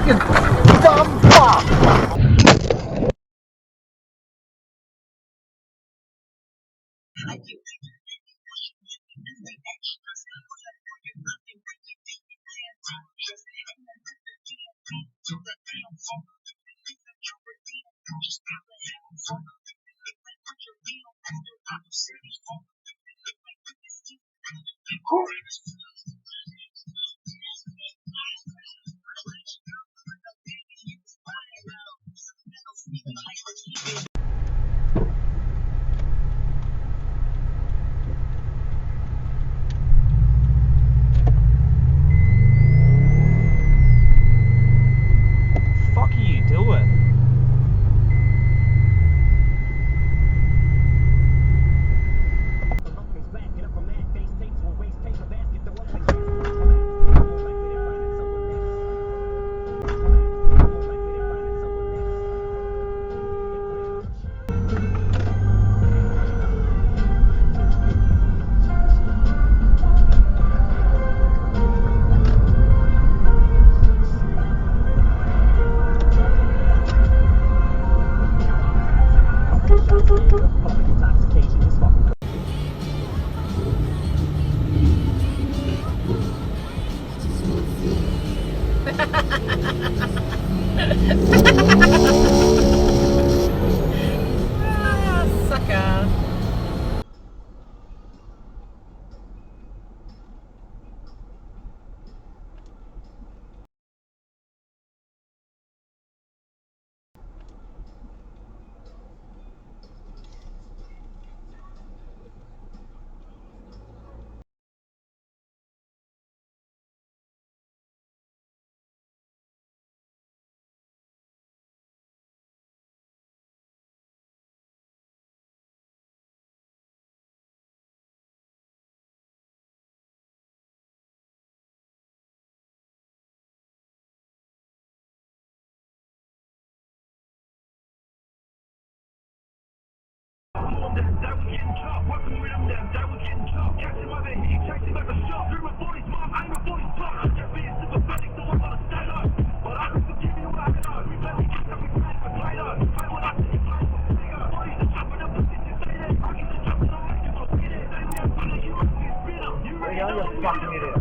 fucking dumb fuck! Fuck are you doing? Sucker. You fucking idiot.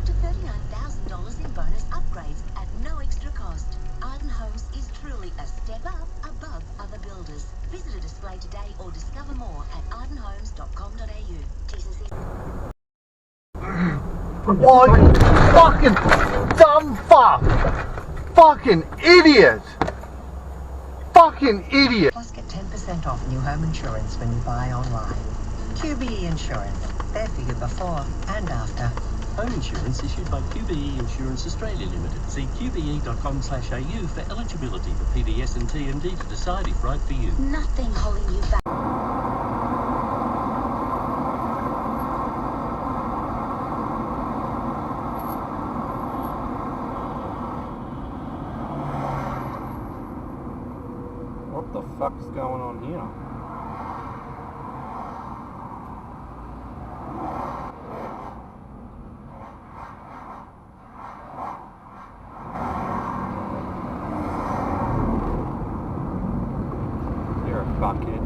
To $39,000 in bonus upgrades at no extra cost. Arden Homes is truly a step up above other builders. Visit a display today or discover more at ardenhomes.com.au. T's and C's. Oh, you fucking dumb fuck! Fucking idiot! Fucking idiot! Plus, get 10% off new home insurance when you buy online. QBE Insurance. There for you before and after. Home insurance issued by QBE Insurance Australia Limited. See qbe.com/au for eligibility for PDS and TMD to decide if right for you. Nothing holding you back. What the fuck is going on here? You're a fuckhead.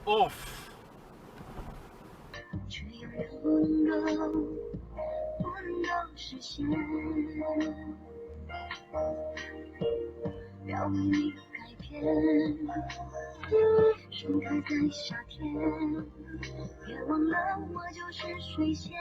Oof. 要为你改变，盛开在夏天，别忘了我就是水仙。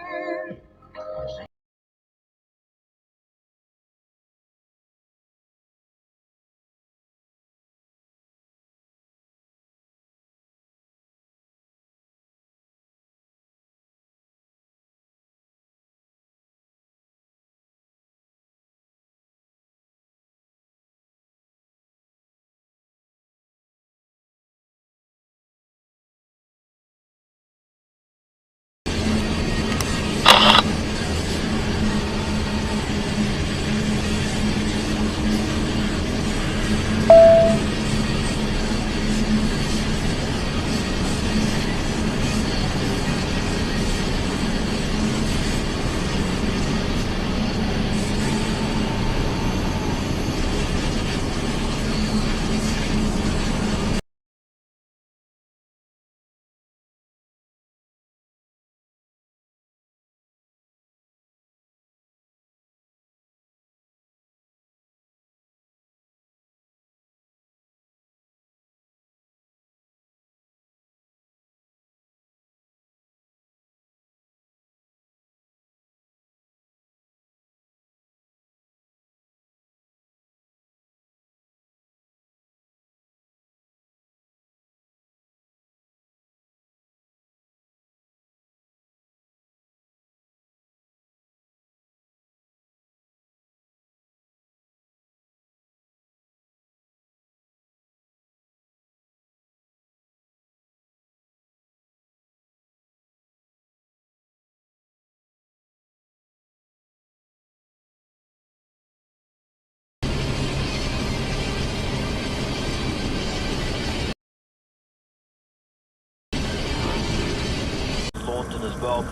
Thornton as well.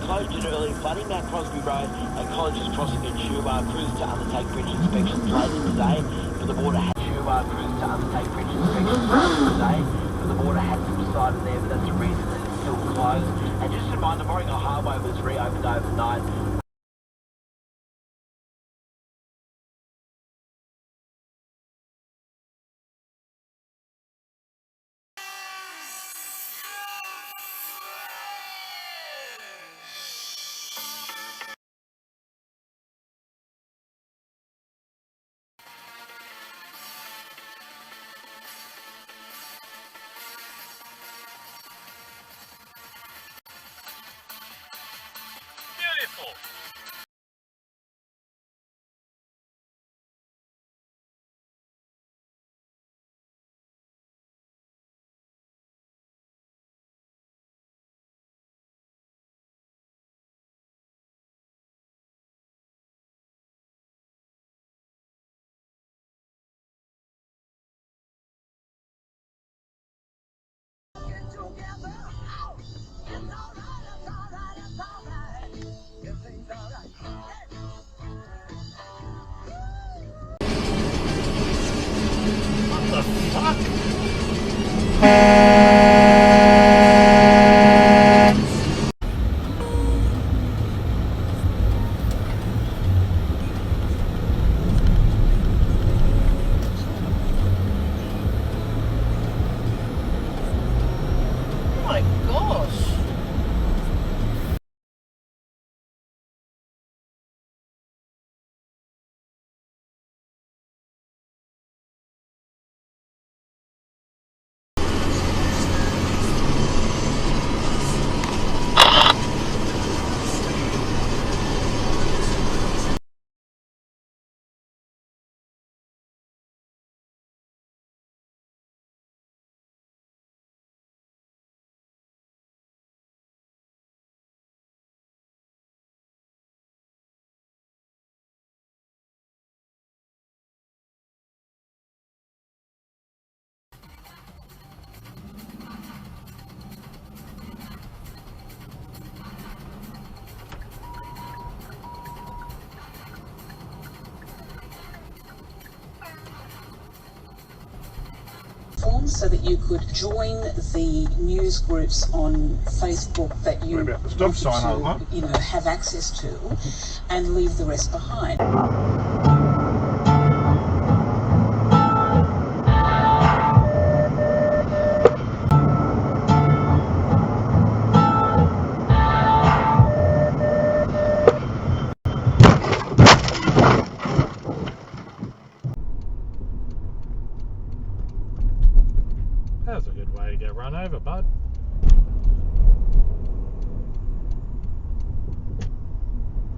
Closed in early flooding at Crosby Road. Colleges crossing at Chuba. Crews to undertake bridge inspections later today. For the border, Chuba crews to undertake bridge inspections later today. For the border had subsided there, but that's the reason that it's still closed. And just a reminder, Warringah Highway was reopened overnight. Beautiful. So that you could join the news groups on Facebook that you What about the stop sign, have access to, and leave the rest behind.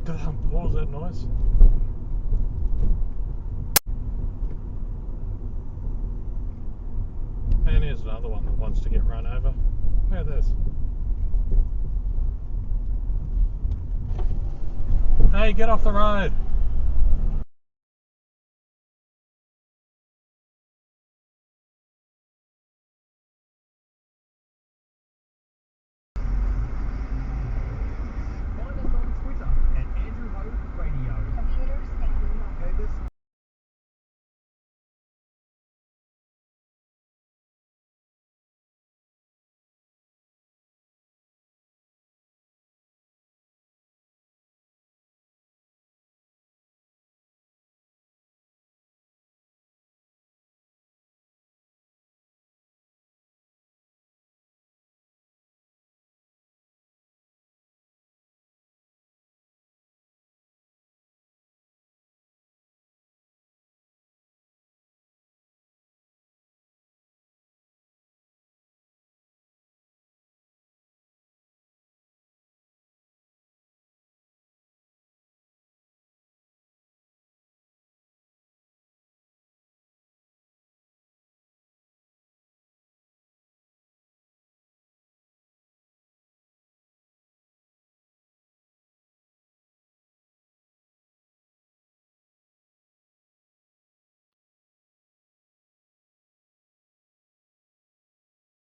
What was that noise? And here's another one that wants to get run over. Look at this. Hey, get off the road.